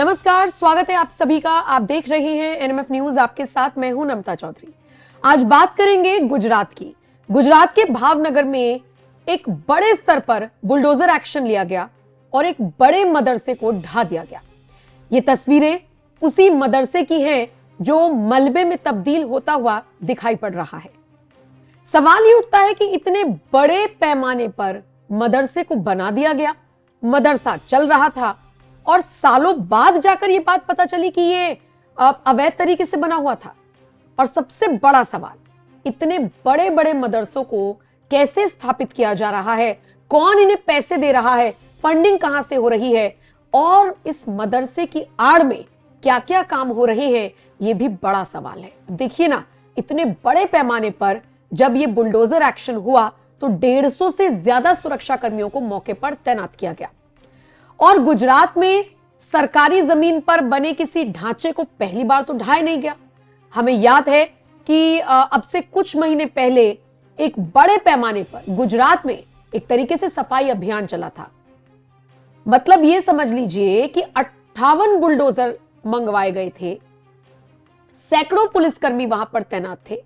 नमस्कार, स्वागत है आप सभी का। आप देख रहे हैं एनएमएफ न्यूज, आपके साथ मैं हूं नमता चौधरी। आज बात करेंगे गुजरात की। गुजरात के भावनगर में एक बड़े स्तर पर बुलडोजर एक्शन लिया गया और एक बड़े मदरसे को ढा दिया गया। ये तस्वीरें उसी मदरसे की हैं जो मलबे में तब्दील होता हुआ दिखाई पड़ रहा है। सवाल ये उठता है कि इतने बड़े पैमाने पर मदरसे को बना दिया गया, मदरसा चल रहा था और सालों बाद जाकर यह बात पता चली कि ये अवैध तरीके से बना हुआ था। और सबसे बड़ा सवाल, इतने बड़े बड़े मदरसों को कैसे स्थापित किया जा रहा है, कौन इन्हें पैसे दे रहा है, फंडिंग कहां से हो रही है और इस मदरसे की आड़ में क्या क्या काम हो रहे हैं, यह भी बड़ा सवाल है। देखिए ना, इतने बड़े पैमाने पर जब यह बुलडोजर एक्शन हुआ तो 150 से ज्यादा सुरक्षा कर्मियों को मौके पर तैनात किया गया। और गुजरात में सरकारी जमीन पर बने किसी ढांचे को पहली बार तो ढाया नहीं गया। हमें याद है कि अब से कुछ महीने पहले एक बड़े पैमाने पर गुजरात में एक तरीके से सफाई अभियान चला था। मतलब यह समझ लीजिए कि 58 बुलडोजर मंगवाए गए थे, सैकड़ों पुलिसकर्मी वहां पर तैनात थे,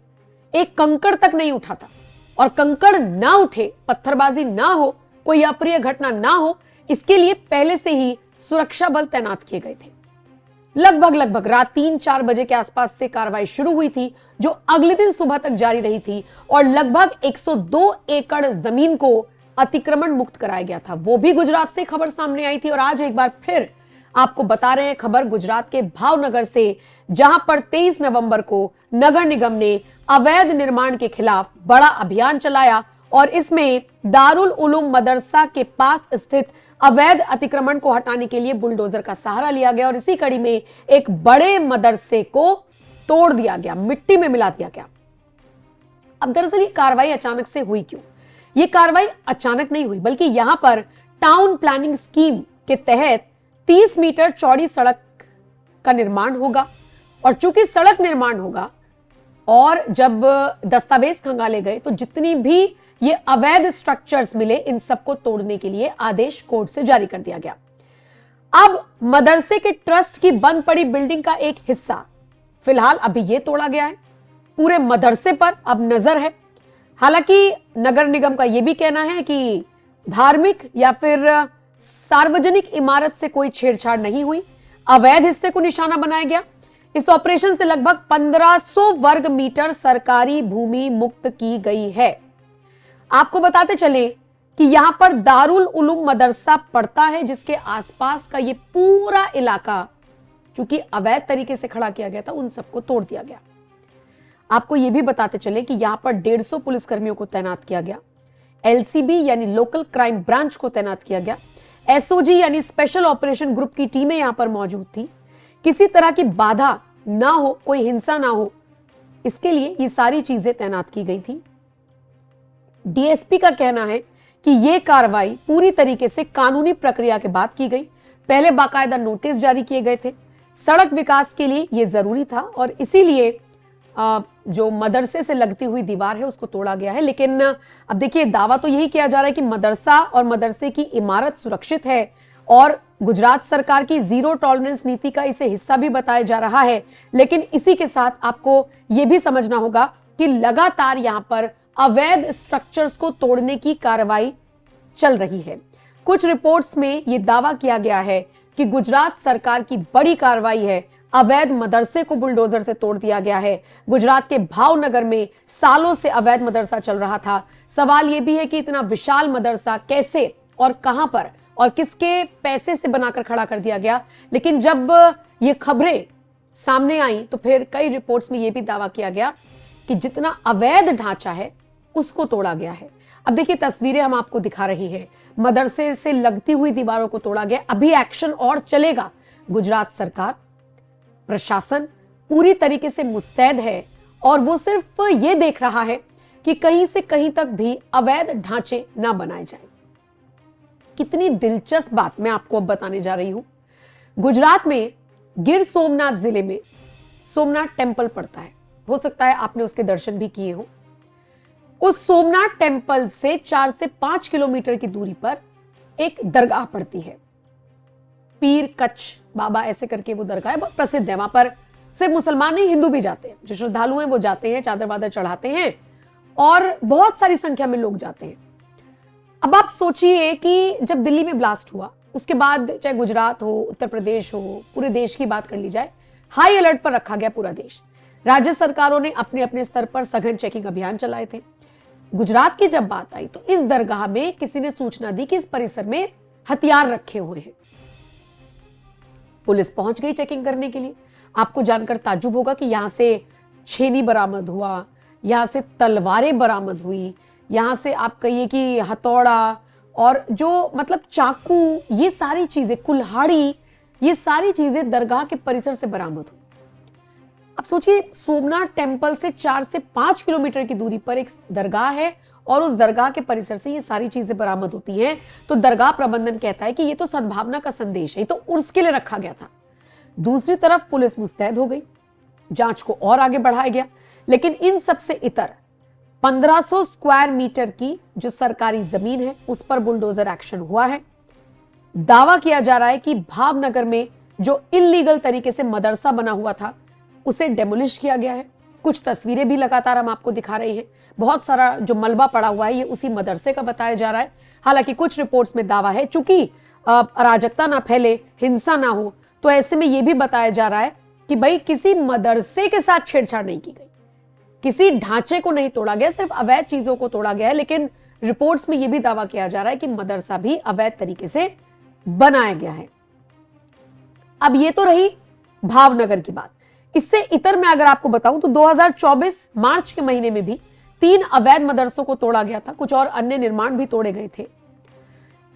एक कंकड़ तक नहीं उठा था। और कंकड़ ना उठे, पत्थरबाजी ना हो, कोई अप्रिय घटना ना हो, इसके लिए पहले से ही सुरक्षा बल तैनात किए गए थे। लगभग रात 3-4 बजे के आसपास से कार्रवाई शुरू हुई थी, जो अगले दिन सुबह तक जारी रही थी और लगभग 102 एकड़ जमीन को अतिक्रमण मुक्त कराया गया था। वो भी गुजरात से खबर सामने आई थी और आज एक बार फिर आपको बता रहे हैं खबर गुजरात के भावनगर से, जहां पर 23 नवंबर को नगर निगम ने अवैध निर्माण के खिलाफ बड़ा अभियान चलाया और इसमें दारुल उलूम मदरसा के पास स्थित अवैध अतिक्रमण को हटाने के लिए बुलडोजर का सहारा लिया गया और इसी कड़ी में एक बड़े मदरसे को तोड़ दिया गया, मिट्टी में मिला दिया गया। अब दरअसल ये कार्रवाई अचानक से हुई क्यों? ये कार्रवाई अचानक नहीं हुई, बल्कि यहां पर टाउन प्लानिंग स्कीम के तहत 30 मीटर चौड़ी सड़क का निर्माण होगा और चूंकि सड़क निर्माण होगा और जब दस्तावेज खंगाले गए तो जितनी भी ये अवैध स्ट्रक्चर्स मिले, इन सबको तोड़ने के लिए आदेश कोर्ट से जारी कर दिया गया। अब मदरसे के ट्रस्ट की बंद पड़ी बिल्डिंग का एक हिस्सा फिलहाल अभी ये तोड़ा गया है। पूरे मदरसे पर अब नजर है। हालांकि नगर निगम का यह भी कहना है कि धार्मिक या फिर सार्वजनिक इमारत से कोई छेड़छाड़ नहीं हुई, अवैध हिस्से को निशाना बनाया गया। इस ऑपरेशन से लगभग 1500 वर्ग मीटर सरकारी भूमि मुक्त की गई है। आपको बताते चले कि यहां पर दारुल उलूम मदरसा पड़ता है, जिसके आसपास का ये पूरा इलाका चूंकि अवैध तरीके से खड़ा किया गया था, उन सबको तोड़ दिया गया। आपको यह भी बताते चले कि यहां पर 150 पुलिसकर्मियों को तैनात किया गया, एलसीबी यानी लोकल क्राइम ब्रांच को तैनात किया गया, एसओजी यानी स्पेशल ऑपरेशन ग्रुप की टीमें यहां पर मौजूद थी। किसी तरह की बाधा ना हो, कोई हिंसा ना हो, इसके लिए ये सारी चीजें तैनात की गई थी। डीएसपी का कहना है कि यह कार्रवाई पूरी तरीके से कानूनी प्रक्रिया के बाद की गई। पहले बाकायदा नोटिस जारी किए गए थे। सड़क विकास के लिए यह जरूरी था और इसीलिए जो मदरसे से लगती हुई दीवार है उसको तोड़ा गया है। लेकिन अब देखिए, दावा तो यही किया जा रहा है कि मदरसा और मदरसे की इमारत सुरक्षित है और गुजरात सरकार की जीरो टॉलरेंस नीति का इसे हिस्सा भी बताया जा रहा है। लेकिन इसी के साथ आपको यह भी समझना होगा कि लगातार यहां पर अवैध स्ट्रक्चर्स को तोड़ने की कार्रवाई चल रही है। कुछ रिपोर्ट्स में यह दावा किया गया है कि गुजरात सरकार की बड़ी कार्रवाई है, अवैध मदरसे को बुलडोजर से तोड़ दिया गया है। गुजरात के भावनगर में सालों से अवैध मदरसा चल रहा था। सवाल यह भी है कि इतना विशाल मदरसा कैसे और कहां पर और किसके पैसे से बनाकर खड़ा कर दिया गया। लेकिन जब ये खबरें सामने आई तो फिर कई रिपोर्ट्स में यह भी दावा किया गया कि जितना अवैध ढांचा है उसको तोड़ा गया है। अब देखिए, तस्वीरें हम आपको दिखा रही हैं, मदरसे से लगती हुई दीवारों को तोड़ा गया। अभी एक्शन और चलेगा। गुजरात सरकार, प्रशासन पूरी तरीके से मुस्तैद है और वो सिर्फ ये देख रहा है कि कहीं से कहीं तक भी अवैध ढांचे ना बनाए जाएं। कितनी दिलचस्प बात मैं आपको अब बताने जा रही हूं। गुजरात में गिर सोमनाथ जिले में सोमनाथ टेम्पल पड़ता है। हो सकता है आपने उसके दर्शन भी किए हो। उस सोमनाथ टेम्पल से 4 से 5 किलोमीटर की दूरी पर एक दरगाह पड़ती है। पीर कच्छ बाबा ऐसे करके वो दरगाह है, बहुत प्रसिद्ध है। वहां पर सिर्फ मुसलमान नहीं, हिंदू भी जाते हैं। जो श्रद्धालु हैं वो जाते हैं, चादर वादर चढ़ाते हैं और बहुत सारी संख्या में लोग जाते हैं। अब आप सोचिए कि जब दिल्ली में ब्लास्ट हुआ, उसके बाद चाहे गुजरात हो, उत्तर प्रदेश हो, पूरे देश की बात कर ली जाए, हाई अलर्ट पर रखा गया पूरा देश। राज्य सरकारों ने अपने अपने स्तर पर सघन चेकिंग अभियान चलाए थे। गुजरात की जब बात आई तो इस दरगाह में किसी ने सूचना दी कि इस परिसर में हथियार रखे हुए हैं। पुलिस पहुंच गई चेकिंग करने के लिए। आपको जानकर ताज्जुब होगा कि यहां से छेनी बरामद हुआ, यहां से तलवारें बरामद हुई, यहां से आप कहिए कि हथौड़ा और जो मतलब चाकू, ये सारी चीजें, कुल्हाड़ी, ये सारी चीजें दरगाह के परिसर से बरामद हुई। अब सोचिए, सोमनाथ टेम्पल से 4 से 5 किलोमीटर की दूरी पर एक दरगाह है और उस दरगाह के परिसर से ये सारी चीजें बरामद होती हैं। तो दरगाह प्रबंधन कहता है कि ये तो सद्भावना का संदेश है, ये तो उर्स के लिए रखा गया था। दूसरी तरफ पुलिस मुस्तैद हो गई, जांच को और आगे बढ़ाया गया। लेकिन इन सबसे इतर 1500 स्क्वायर मीटर की जो सरकारी जमीन है उस पर बुलडोजर एक्शन हुआ है। दावा किया जा रहा है कि भावनगर में जो इल्लीगल तरीके से मदरसा बना हुआ था उसे डेमोलिश किया गया है। कुछ तस्वीरें भी लगातार हम आपको दिखा रहे हैं। बहुत सारा जो मलबा पड़ा हुआ है ये उसी मदरसे का बताया जा रहा है। हालांकि कुछ रिपोर्ट्स में दावा है चूंकि अराजकता ना फैले, हिंसा ना हो, तो ऐसे में यह भी बताया जा रहा है कि भाई किसी मदरसे के साथ छेड़छाड़ नहीं की गई, किसी ढांचे को नहीं तोड़ा गया, सिर्फ अवैध चीजों को तोड़ा गया है। लेकिन रिपोर्ट्स में यह भी दावा किया जा रहा है कि मदरसा भी अवैध तरीके से बनाया गया है। अब ये तो रही भावनगर की बात। इससे इतर मैं अगर आपको बताऊं तो 2024 मार्च के महीने में भी 3 अवैध मदरसों को तोड़ा गया था। कुछ और अन्य निर्माण भी तोड़े गए थे।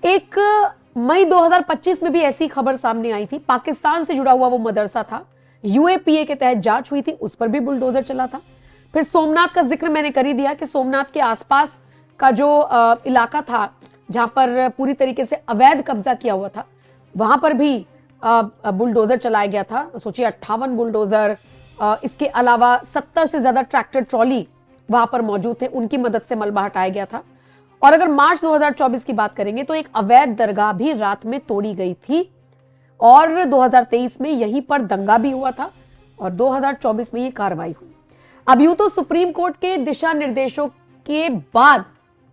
एक मई 2025 में भी ऐसी खबर सामने आई थी। पाकिस्तान से जुड़ा हुआ वो मदरसा था, यूएपीए के तहत जांच हुई थी, उस पर भी बुलडोजर चला था। फिर सोमनाथ का जिक्र मैंने कर ही दिया कि सोमनाथ के आसपास का जो इलाका था जहां पर पूरी तरीके से अवैध कब्जा किया हुआ था, वहां पर भी बुलडोजर चलाया गया था। सोचिए 58 बुलडोजर, इसके अलावा 70 से ज्यादा ट्रैक्टर ट्रॉली वहां पर मौजूद थे, उनकी मदद से मलबा हटाया गया था। और अगर मार्च 2024 की बात करेंगे तो एक अवैध दरगाह भी रात में तोड़ी गई थी और 2023 में यहीं पर दंगा भी हुआ था और 2024 में ये कार्रवाई हुई। अब यूं तो सुप्रीम कोर्ट के दिशा निर्देशों के बाद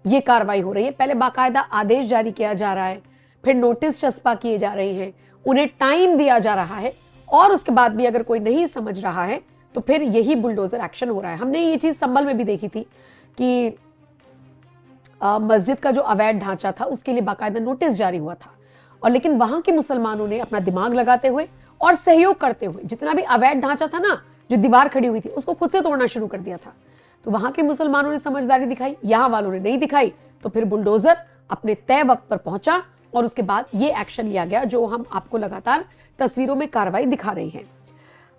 ये कार्रवाई हो रही है। पहले बाकायदा आदेश जारी किया जा रहा है, फिर नोटिस चस्पा किए जा रहे हैं, उन्हें टाइम दिया जा रहा है और उसके बाद भी अगर कोई नहीं समझ रहा है तो फिर यही बुलडोजर एक्शन हो रहा है। हमने ये चीज संभल में भी देखी थी कि मस्जिद का जो अवैध ढांचा था उसके लिए बाकायदा नोटिस जारी हुआ था, और लेकिन वहां के मुसलमानों ने अपना दिमाग लगाते हुए और सहयोग करते हुए जितना भी अवैध ढांचा था ना, जो दीवार खड़ी हुई थी, उसको खुद से तोड़ना शुरू कर दिया था। तो वहां के मुसलमानों ने समझदारी दिखाई, यहां वालों ने नहीं दिखाई। तो फिर बुलडोजर अपने तय वक्त पर पहुंचा और उसके बाद ये एक्शन लिया गया जो हम आपको लगातार तस्वीरों में कार्रवाई दिखा रहे हैं।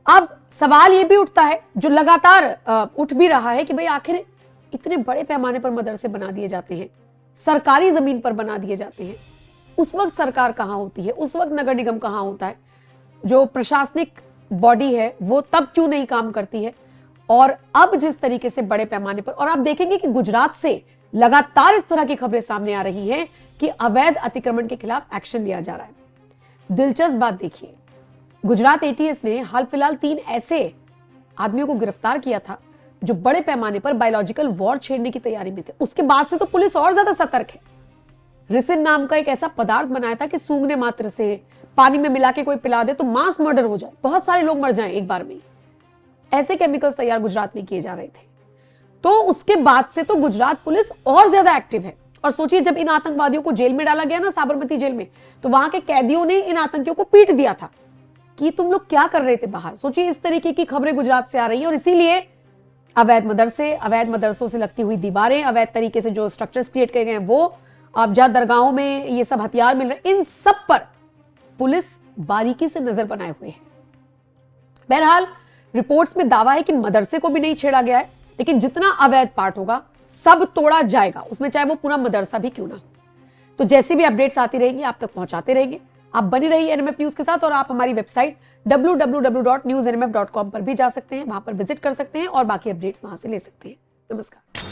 अब सवाल ये भी उठता है, जो लगातार उठ भी रहा है, कि भाई आखिर इतने बड़े पैमाने पर मदरसे बना दिए जाते हैं, सरकारी जमीन पर बना दिए जाते हैं, उस वक्त सरकार कहां होती है, उस वक्त नगर निगम कहां होता है, जो प्रशासनिक बॉडी है वो तब क्यों नहीं काम करती है? और अब जिस तरीके से बड़े पैमाने पर, और आप देखेंगे कि गुजरात से लगातार इस तरह की खबरें सामने आ रही हैं कि अवैध अतिक्रमण के खिलाफ एक्शन लिया जा रहा है। दिलचस्प बात देखिए, गुजरात एटीएस ने हाल फिलहाल 3 ऐसे आदमियों को गिरफ्तार किया था जो बड़े पैमाने पर बायोलॉजिकल वॉर छेड़ने की तैयारी में थे। उसके बाद से तो पुलिस और ज्यादा सतर्क है। रिसिन नाम का एक ऐसा पदार्थ बनाया था कि सूंघने मात्र से, पानी में मिला के कोई पिला दे तो मास मर्डर हो जाए, बहुत सारे लोग मर जाएं एक बार में। ऐसे केमिकल्स तैयार गुजरात में किए जा रहे थे। तो उसके बाद से तो गुजरात पुलिस और ज्यादा एक्टिव है। और सोचिए, जब इन आतंकवादियों को जेल में डाला गया ना, साबरमती जेल में, तो वहां के कैदियों ने इन आतंकियों को पीट दिया था कि तुम लोग क्या कर रहे थे बाहर। सोचिए, इस तरीके की खबरें गुजरात से आ रही है। और इसीलिए अवैध मदरसे, अवैध मदरसों से लगती हुई दीवारें, अवैध तरीके से जो स्ट्रक्चर्स क्रिएट किए गए हैं वो, अब जहां दरगाहों में ये सब हथियार मिल रहे, इन सब पर पुलिस बारीकी से नजर बनाए हुए है। बहरहाल रिपोर्ट्स में दावा है कि मदरसे को भी नहीं छेड़ा गया है, लेकिन जितना अवैध पार्ट होगा सब तोड़ा जाएगा उसमें, चाहे वो पूरा मदरसा भी क्यों ना हो। तो जैसी भी अपडेट्स आती रहेंगी आप तक पहुंचाते रहेंगे। आप बनी रहिए एनएमएफ न्यूज के साथ, और आप हमारी वेबसाइट www.newsnmf.com पर भी जा सकते हैं, वहां पर विजिट कर सकते हैं और बाकी अपडेट्स वहां से ले सकते हैं। नमस्कार।